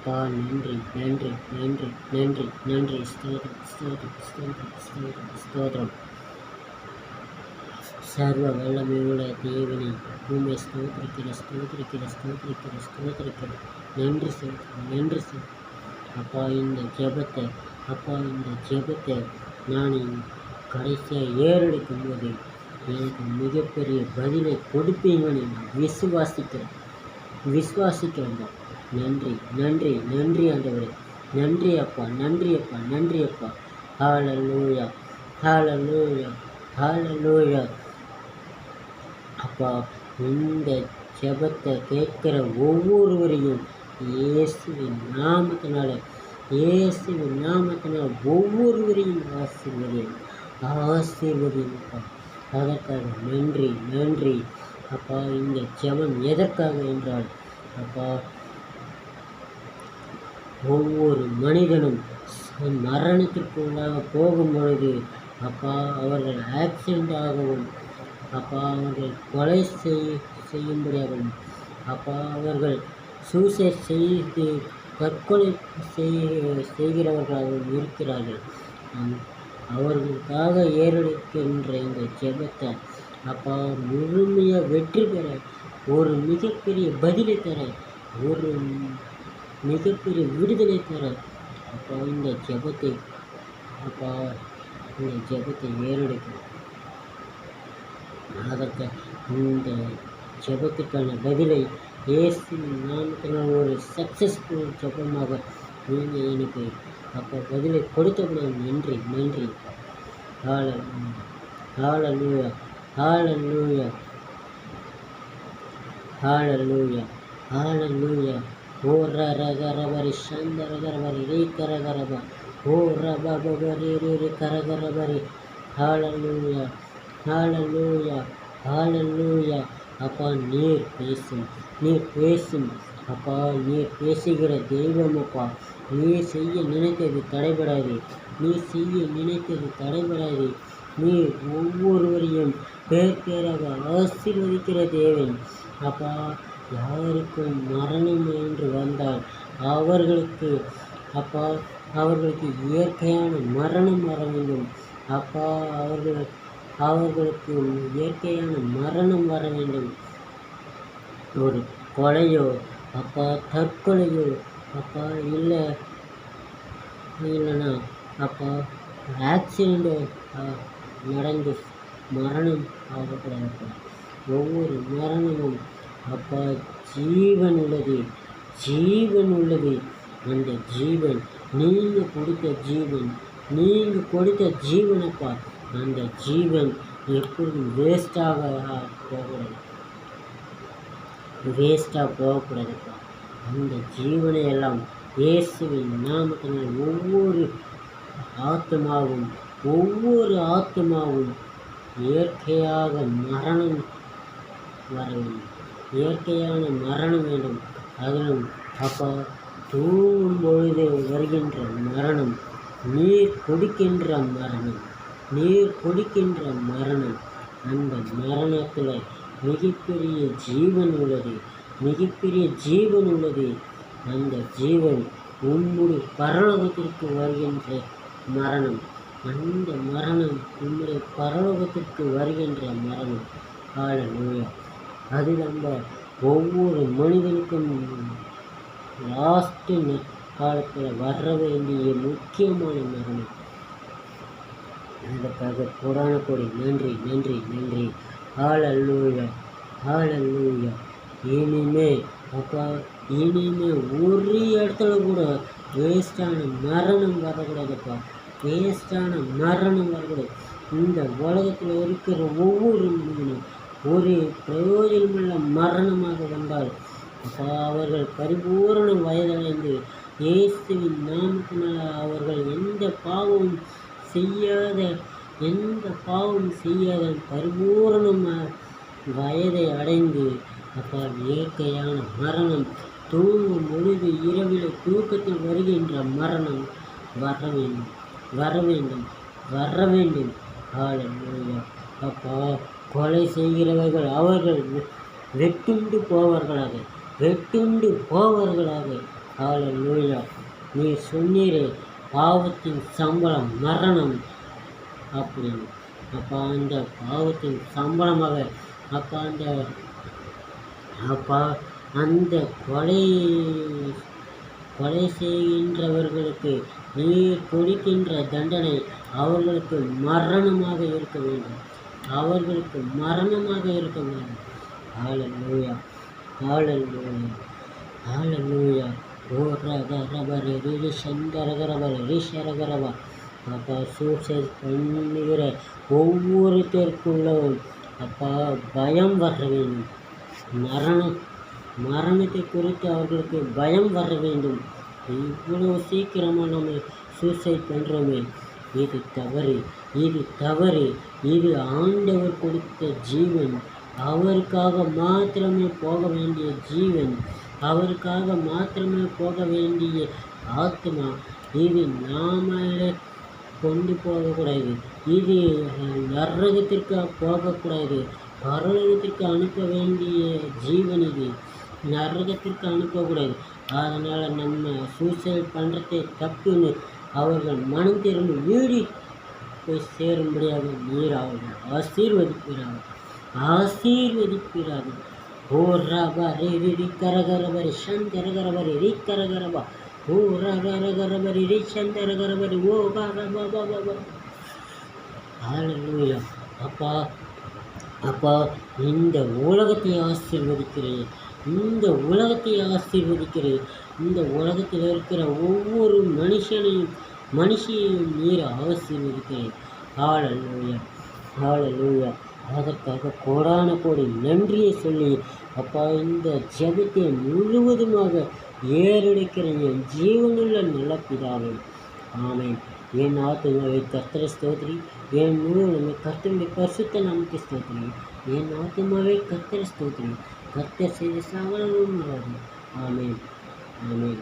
அப்பா நன்றி நன்றி நன்றி நன்றி நன்றி. ஸ்தோத்திரம் ஸ்தோத்திரம் ஸ்தோத்திரம் ஸ்தோத்திரம் ஸ்தோத்திரம். சர்வ வல்லமையுள்ள தேவனை உண்மை ஸ்தோத்திரிக்கிற ஸ்தோத்திரிக்கிற ஸ்தோத்திரிக்கிற ஸ்தோத்திரிக்கிற. நன்றி செலுத்தும் நன்றி செலுத்தும். அப்பா இந்த ஜெபத்தை நான் கடைசியாக ஏறெடுக்கும் போது எனக்கு மிகப்பெரிய பதிலை கொடுப்பீங்கன்னு நான் விசுவாசிக்கிறேன். நன்றி நன்றி நன்றி ஆண்டவரே. நன்றி அப்பா நன்றி அப்பா நன்றி அப்பா. ஹல்லேலூயா ஹல்லேலூயா ஹல்லேலூயா. அப்பா இந்த ஜெபத்தை கேட்கிற ஒவ்வொருவரையும் இயேசுவின் நாமத்தினால ஒவ்வொருவரையும் ஆசீர்வதியும் அப்பா. அதற்காக நன்றி நன்றி அப்பா. இந்த ஜெபம் எதற்காக என்றால் அப்பா ஒவ்வொரு மனிதனும் மரணத்திற்குள்ளாக போகும் பொழுது அப்பா அவர்கள் ஆக்சிடெண்ட் ஆகவும் அப்பா அவர்கள் கொலை செய்யும்படியாகவும் அப்பா அவர்கள் சூசைட் செய்து தற்கொலை செய்கிறவர்களாகவும் இருக்கிறார்கள். அவர்களுக்காக ஏறெடுக்கின்ற இந்த ஜெபத்தை அப்பா முழுமையாக வெற்றி பெற, ஒரு மிகப்பெரிய பதிலை தர, ஒரு மிகப்பெரிய விடுதலை தர அப்பா இந்த ஜெபத்தை ஏறெடுக்கிறோம். அதற்கு இந்த ஜெபத்துக்கான பதிலை இயேசுவின் நாமத்தினால் ஒரு சக்ஸஸ்ஃபுல் ஜெபமாக நீங்கள் எனக்கு அப்போ பதிலை கொடுத்தபடியாக நன்றி நன்றி. ஹல்லேலூயா ஹல்லேலூயா ஹல்லேலூயா ஹல்லேலூயா. ஓ ரகரபரி சந்தரகரபரி ரீ கரகரப ஓ ரபபரி ரீ கரகரபரி. ஹல்லேலூயா ஹல்லேலூயா ஹல்லேலூயா. அப்பா நீர் பேசும் அப்பா. நீர் பேசுகிற தெய்வம் அப்பா. நீர் செய்ய நினைத்தது தடைபடாது. நீர் ஒவ்வொருவரையும் பேராக ஆசீர்வதிக்கிற தேவன் அப்பா. யாருக்கும் மரணம் என்று வந்தால் அவர்களுக்கு இயற்கையான மரணம் வர வேண்டும் அப்பா. அவர்களுக்கு இயற்கையான மரணம் வர வேண்டும். ஒரு கொலையோ அப்பா, தற்கொலையோ அப்பா, இல்லைன்னா அப்பா ஆக்சிடெண்ட்டோ நடந்து மரணம் ஆகக்கூடாது. ஒவ்வொரு மரணமும் அப்பா ஜீவன் உள்ளது. அந்த ஜீவன் நீங்கள் கொடுத்த ஜீவன் அப்பா. அந்த ஜீவன் எப்பொழுதும் வேஸ்ட்டாக போகக்கூடாதுப்பா. அந்த ஜீவனை எல்லாம் இயேசுவின் நாமத்தினால் ஒவ்வொரு ஆத்மாவும் இயற்கையான மரணம் வேண்டும். அதிலும் அப்பா தூங்கும் பொழுது வருகின்ற மரணம், நீர் கொடுக்கின்ற மரணம். அந்த மரணத்தில் மிகப்பெரிய ஜீவன் உள்ளது. அந்த ஜீவன் உம்முடைய பரலோகத்திற்கு வருகின்ற மரணம். அந்த மரணம் உம்முடைய பரலோகத்திற்கு வருகின்ற மரணம். ஹல்லேலூயா. அது நம்ம ஒவ்வொரு மனிதனுக்கும் லாஸ்ட்டு காலத்தில் வர வேண்டிய முக்கியமான மரணம். அதற்காக கோடான கோடி நன்றி. ஹல்லேலூயா ஹல்லேலூயா. இனிமே ஒரு இடத்துல கூட வேஸ்டான மரணம் வரக்கூடாதுப்பா. இந்த உலகத்தில் இருக்கிற ஒவ்வொரு மனிதனும் ஒரு பிரயோஜனமுள்ள மரணமாக வந்தால் அப்பா அவர்கள் பரிபூரண வயதடைந்து இயேசுவின் நாமத்தினால் அவர்கள் எந்த பாவமும் செய்யாத பரிபூரணமாக வயதை அடைந்து அப்பா இயற்கையான மரணம், தூங்கும் பொழுது இரவில் தூக்கத்தில் வருகின்ற மரணம் வர வேண்டும். ஹல்லேலூயா. அப்பா கொலை செய்கிறவர்கள் அவர்கள் வெட்டுண்டு போவார்களாக. ஹalleluya. நீ சொன்னீரே பாவத்தின் சம்பளம் மரணம் அப்படின்னு. அப்பா அந்த பாவத்தின் சம்பளமாக அப்பா அப்பா அந்த கொலை கொலை செய்கின்றவர்களுக்கு நீர் கொடுக்கின்ற தண்டனை அவர்களுக்கு மரணமாக இருக்க வேண்டும். அவர்களுக்கு மரணமாக இருக்க வேண்டும். ஹalleluya, ஹalleluya, ஹalleluya. ஓ ரகரபரி ரிரி சந்தரகரபரி ரிஷரகரபா. அப்பா சூசைட் பண்ணுகிற ஒவ்வொருத்தருக்குள்ளவும் அப்பா பயம் வர வேண்டும். மரணத்தை குறித்து அவர்களுக்கு பயம் வர வேண்டும். இவ்வளோ சீக்கிரமாக நம்ம சூசைட் பண்ணுறோமே, இது தவறு, இது தவறு. இது ஆண்டவர் கொடுத்த ஜீவன், அவருக்காக மாத்திரமே போக வேண்டிய ஜீவன், அவருக்காக மாத்திரமே போக வேண்டிய ஆத்மா. இது நாமளே கொண்டு போகக்கூடாது. இது நரகத்திற்கு போகக்கூடாது. பரலோகத்திற்கு அனுப்ப வேண்டிய ஜீவன் இது, நரகத்திற்கு அனுப்பக்கூடாது. அதனால் நம்ம சூசைட் பண்ணுறதே தப்புன்னு அவர்கள் மனம் திரும்பி வீடு போய் சேரும்படியாக நீர் அவர்கள் ஆசீர்வதிப்பீராக. ஓ ரபா ரே ரி கரகரபரி சந்தரகரபரி ரி கரகரபா. ஓ ரகரகரபரி ரி சந்தரகரபரி ஓ கரபா. ஹalleluya. அப்பா அப்பா இந்த உலகத்தை ஆசீர்வதிக்கிறேன், இந்த உலகத்தை ஆசீர்வதிக்கிறேன். இந்த உலகத்தில் இருக்கிற ஒவ்வொரு மனுஷியையும் நீர் ஆசீர்வதிக்கிறேன். ஹalleluya, ஹalleluya. அதற்காக கோடான கோடி நன்றியை சொல்லி அப்பா இந்த ஜெபத்தை முழுவதுமாக ஏறெடுக்கிற என் ஜீவனுள்ள நல்ல பிதாவே, ஆமென். என் ஆத்துமாவை கர்த்தரை ஸ்தோத்திரி, என் முழு நம்ம கர்த்தருடைய பரிசுத்த நாமத்தை ஸ்தோத்திரி. என் ஆத்துமாவை கர்த்தரை ஸ்தோத்திரி, கர்த்தர் செய்த சகலமும் ஆமென், ஆமென்.